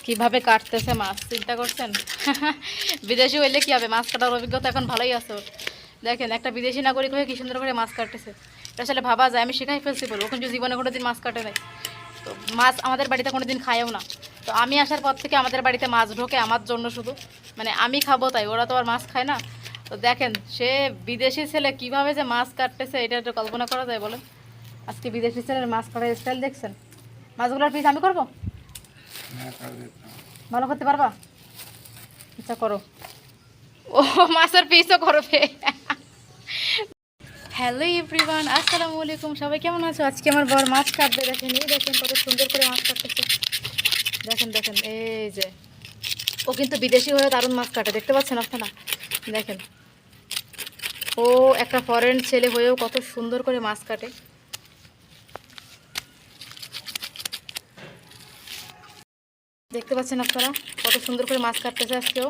কিভাবে কাটতেছে মাছ চিন্তা করছেন? বিদেশি হইলে কি হবে, মাছ কাটার অভিজ্ঞতা এখন ভালোই আছে ওর। দেখেন একটা বিদেশি নাগরিক হয়ে কি সুন্দর করে মাছ কাটতেছে। এটা আসলে ভাবা যায় আমি শিখাই ফেলছি বলবো, ওখানে জীবনে কোনো দিন মাছ কাটে নাই। তো মাছ আমাদের বাড়িতে কোনো দিন খায়ও না। তো আমি আসার পর থেকে আমাদের বাড়িতে মাছ ঢোকে আমার জন্য শুধু, মানে আমি খাবো তাই, ওরা তো আর মাছ খায় না। তো দেখেন সে বিদেশি ছেলে কিভাবে যে মাছ কাটতেছে, এটা একটু কল্পনা করা যায় বলেন? আজকে বিদেশি ছেলের মাছ কাটার স্টাইল দেখছেন? মাছগুলোর পিস আমি করবো, ভালো করতে পারবা? আচ্ছা করো। ও মাছের পিসও করবে। হ্যালো এভরিওয়ান, আসসালামু আলাইকুম। সবাই কেমন আছো? আজকে আমার বর মাছ কাটবে। দেখেন এই দেখেন কত সুন্দর করে মাছ কাটতেছে। দেখেন দেখেন এই যে, ও কিন্তু বিদেশি হয়ে দারুণ মাছ কাটে, দেখতে পাচ্ছেন আপনারা? দেখেন ও একটা ফরেন ছেলে হয়েও কত সুন্দর করে মাছ কাটে। দেখতে পাচ্ছেন আপনারা কত সুন্দর করে মাছ কাটতেছে আজকেও।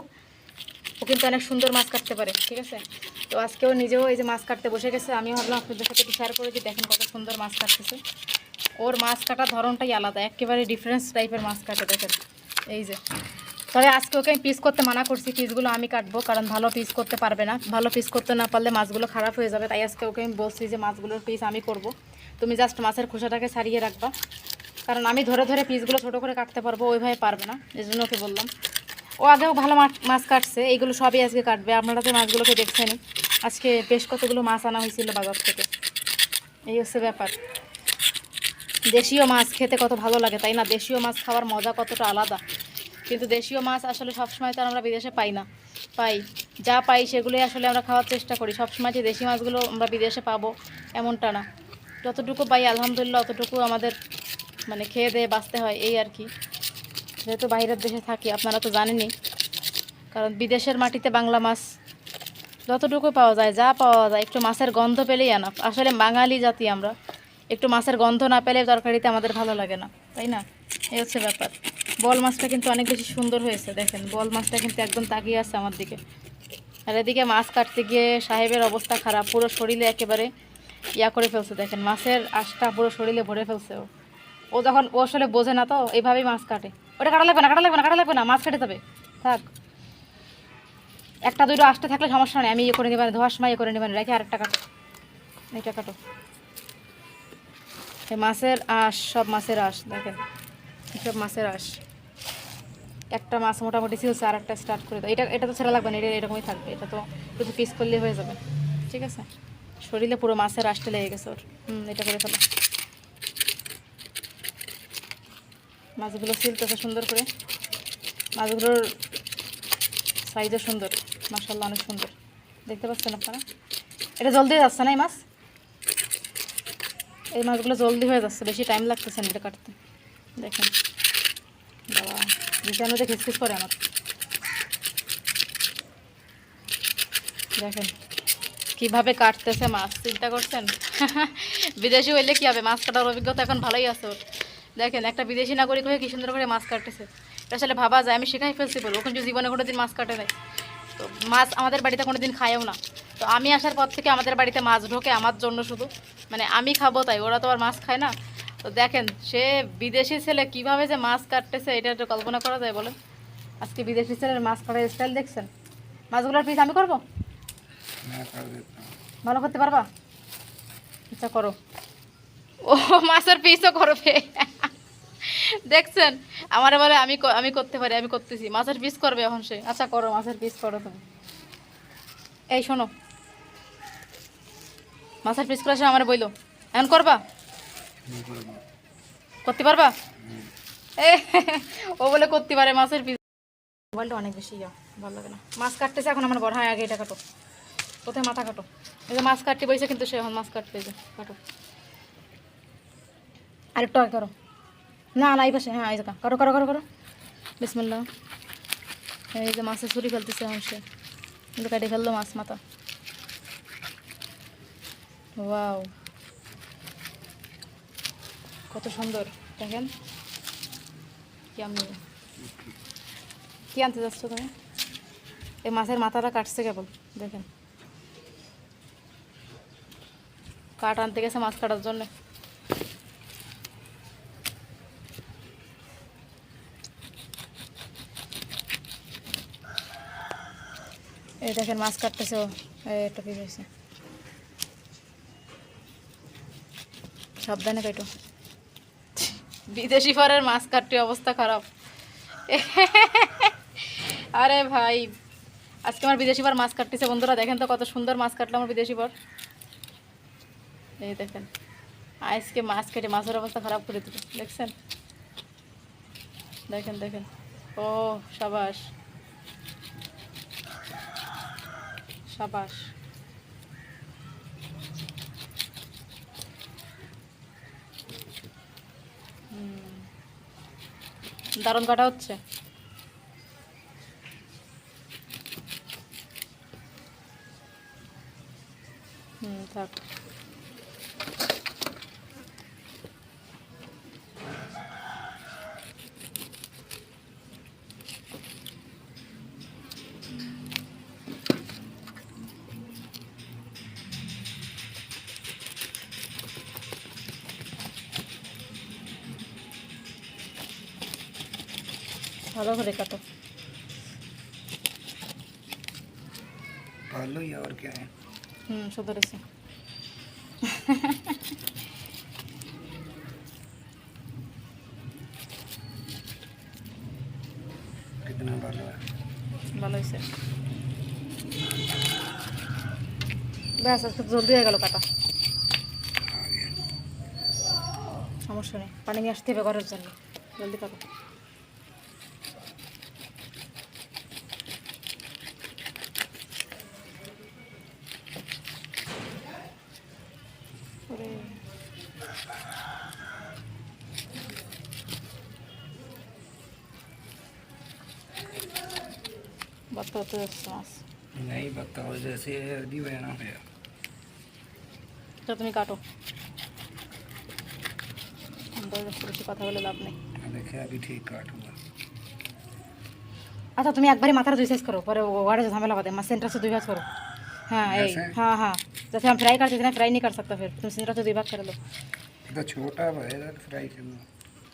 ও কিন্তু অনেক সুন্দর মাছ কাটতে পারে, ঠিক আছে? তো আজকেও নিজেও এই যে মাছ কাটতে বসে গেছে। আমি ভাবলাম আপনাদের সাথে একটু শেয়ার করে যে দেখেন কত সুন্দর মাছ কাটতেছে। ওর মাছ কাটার ধরনটাই আলাদা, একেবারে ডিফারেন্স টাইপের মাছ কাটে দেখেন এই যে। তবে আজকে ওকে আমি পিস করতে মানা করছি, পিসগুলো আমি কাটবো, কারণ ভালো পিস করতে পারবে না। ভালো পিস করতে না পারলে মাছগুলো খারাপ হয়ে যাবে। তাই আজকে ওকে আমি বলছি যে মাছগুলোর পিস আমি করব, তুমি জাস্ট মাছের খোসাটাকে ছাড়িয়ে রাখবা, কারণ আমি ধরে ধরে পিসগুলো ছোটো করে কাটতে পারবো, ওইভাবে পারবে না, এই জন্য ওকে বললাম। ও আগেও ভালো মাছ কাটছে, এইগুলো সবই আজকে কাটবে। আপনারা তো মাছগুলোকে দেখছেনই, আজকে বেশ কতগুলো মাছ আনা হয়েছিল বাজার থেকে। এই হচ্ছে ব্যাপার। দেশীয় মাছ খেতে কত ভালো লাগে তাই না? দেশীয় মাছ খাওয়ার মজা কতটা আলাদা। কিন্তু দেশীয় মাছ আসলে সবসময় তো আর আমরা বিদেশে পাই না। পাই, যা পাই সেগুলোই আসলে আমরা খাওয়ার চেষ্টা করি। সবসময় যে দেশি মাছগুলো আমরা বিদেশে পাবো এমনটা না। যতটুকু পাই আলহামদুলিল্লাহ অতটুকু আমাদের মানে খেয়ে দিয়ে বাঁচতে হয়, এই আর কি। যেহেতু বাইরের দেশে থাকি আপনারা তো জানেনই, কারণ বিদেশের মাটিতে বাংলা মাছ যতটুকু পাওয়া যায়, যা পাওয়া যায় একটু মাছের গন্ধ পেলেই আনা। আসলে বাঙালি জাতি আমরা, একটু মাছের গন্ধ না পেলে তরকারিতে আমাদের ভালো লাগে না, তাই না? এই হচ্ছে ব্যাপার। বল মাছটা কিন্তু অনেক বেশি সুন্দর হয়েছে, দেখেন বল মাছটা কিন্তু একদম তাকিয়ে আছে আমার দিকে। আর এদিকে মাছ কাটতে গিয়ে সাহেবের অবস্থা খারাপ, পুরো শরীরে একেবারে ইয়া করে ফেলছে। দেখেন মাছের আঁশটা পুরো শরীরে ভরে ফেলছে ও। ও যখন ও আসলে বোঝে না তো এইভাবেই মাছ কাটে। ওটা কাটা লাগবে না, কাটা লাগবে না, কাটা লাগবে না, মাছ কেটে যাবে, থাক। একটা দুটো আসতে থাকলে সমস্যা নেই, আমি ইয়ে করে নেবেন, ধোয়ার সময় ইয়ে করে নেবেন, রেখে আরেকটা কাটো, এইটা কাটো। এই মাছের আঁশ, সব মাছের আঁশ দেখেন, সব মাছের আঁশ। একটা মাছ মোটামুটি ছিলছে, আর একটা স্টার্ট করে দাও। এটা এটা তো ছেড়া লাগবে না, এটা এরকমই থাকবে। এটা তো শুধু পিস করলে হয়ে যাবে, ঠিক আছে? শরীরে পুরো মাছের আঁশটা লেগে গেছে ওর। এটা করে ফেলো। মাছগুলো ছিলতেছে সুন্দর করে, মাছগুলোর সাইজও সুন্দর, মাশাআল্লাহ অনেক সুন্দর। দেখতে পাচ্ছেন আপনারা? এটা জলদি যাচ্ছে না এই মাছ, এই মাছগুলো জলদি হয়ে যাচ্ছে, বেশি টাইম লাগতেছে না এটা কাটতে। দেখেন বাবা, বিছানাতে খিচখিচ করে আমার। দেখেন কিভাবে কাটতেছে মাছ চিন্তা করছেন? বিদেশি হইলে কি হবে, মাছ কাটার অভিজ্ঞতা এখন ভালোই আছে ওর। দেখেন একটা বিদেশি নাগরিক হয়ে কি সুন্দর করে মাছ কাটতেছে। এটা আসলে ভাবা যায় আমি শিখাই ফেলছি বলবো, ওখানে জীবনে কোনো দিন মাছ কাটে নাই। তো মাছ আমাদের বাড়িতে কোনো দিন খায়ও না। তো আমি আসার পর থেকে আমাদের বাড়িতে মাছ ঢোকে আমার জন্য শুধু, মানে আমি খাবো তাই, ওরা তো আর মাছ খায় না। তো দেখেন সে বিদেশি ছেলে কিভাবে যে মাছ কাটতেছে, এটা একটু কল্পনা করা যায় বলেন? আজকে বিদেশি ছেলের মাছ কাটার স্টাইল দেখছেন? মাছগুলোর পিস আমি করবো, ভালো করতে পারবা? আচ্ছা করো। ও মাছের পিসও করবে। দেখছেন, আমার বলে আমি আমি করতে পারি, আমি করতেছি। মাছের পিস করবে এখন সে। আচ্ছা করো, মাছের পিস করো তুমি। এই শোনো, মাছের পিস করে আমার বইলো এখন করবা, করতে পারবা? এ ও বলে করতে পারে মাছের পিস। মোবাইলটা অনেক বেশি ভালো লাগে না। মাছ কাটতেছে এখন আমার বড়, হয় আগে এটা কাটো, কোথায় মাথা কাটো। এই যে মাছ কাটতে বইছে কিন্তু সে এখন মাছ কাটতে, এই যে কাটো, আরেকটু আগে করো। না না এই পাশে, হ্যাঁ এই জায়গা করো করো করো করো, বিসমিল্লাহ। এই যে মাছের ছুরি ফেলতেছে এখন সে, কিন্তু কাটে ফেললো মাছ মাথা। ওয়াও কত সুন্দর, দেখেন কি আমি কি আনতে যাচ্ছ তুমি? এই মাছের মাথাটা কাটছে কেবল, দেখেন কাঠ আনতে গেছে মাছ কাটার জন্য। এই দেখেন মাছ কাটতেছে ও। এটা কি হয়েছে, সাবধানে কাটো। বিদেশি পরের মাছ কাটতে অবস্থা খারাপ। আরে ভাই, আজকে আমার বিদেশি পর মাছ কাটতেছে বন্ধুরা, দেখেন তো কত সুন্দর মাছ কাটলাম আমার বিদেশি পর। এই দেখেন আজকে মাছ কেটে মাছের অবস্থা খারাপ করে দিল, দেখছেন? দেখেন দেখেন, ও সাবাস সাবাস। দারুণ কাটা হচ্ছে। থাক। ভালো করে কাটো। भालो ही और क्या है। सुधर से। कितना भालो है। ভালো হয়েছে। ব্যাস আজকে জলদি হয়ে গেল কাটা। সমস্যা নেই, পানি নিয়ে আসতে হবে ঘরের জন্য, জলদি কাটো। बताते माছ नहीं बताओ, जैसे हल्दी बना है তো তুমি কাটো, বেশি কথা বলে লাভ নেই। देखे अभी ठीक काटूंगा। আচ্ছা তুমি একবারই মাথাটা দুই সাইজ করো, পরে ওয়াড়ে ঝামেলা বাদে माँ सेंटर से दुई भाग करो। हाँ यही, हाँ हाँ जैसे हम फ्राई करते थे ना, फ्राई नहीं कर सकता, फिर तुम सेंटर से दुई भाग कर लो। तो छोटा भरेगा तो फ्राई करना।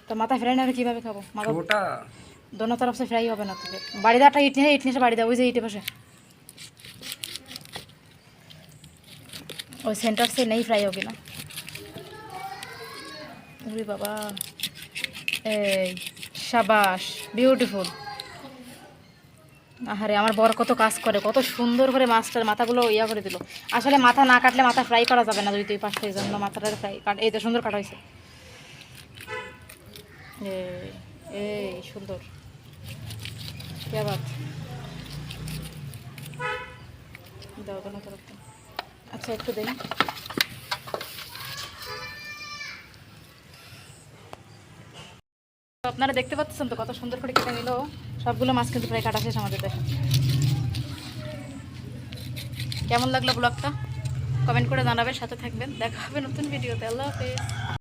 तो माथा फ्राई ना কীভাবে খাবো? মাথা छोटा दोनों तरफ से फ्राई হবে না তো। বাড়ি দাটা ইট নিয়ে সে বাড়ি দাও, ওই যে ইটে পাশে ওই सेंटर से नहीं फ्राई होगी ना। अरे बाबा, এই শাবাশ, বিউটিফুল। আরে আমার বর কত কাজ করে, কত সুন্দর করে মাছটার মাথাগুলো ইয়া করে দিল। আসলে মাথা না কাটলে মাথা ফ্রাই করা যাবে না, দুই পাশ থেকে, জন্য মাথাটা ফ্রাই কাট। এই তো সুন্দর কাটা হয়েছে, এই সুন্দর, কে বাত দাও তো না তো। আচ্ছা একটু দিন। আপনারা দেখতে পাচ্ছেন তো কত সুন্দর করে কেটে নিল সবগুলো মাছ, কিন্তু প্রায় কাটা শেষ আমাদের। দেখেন কেমন লাগলো ব্লগটা, কমেন্ট করে জানাবেন, সাথে থাকবেন। দেখা হবে নতুন ভিডিওতে। আল্লাহ হাফেজ।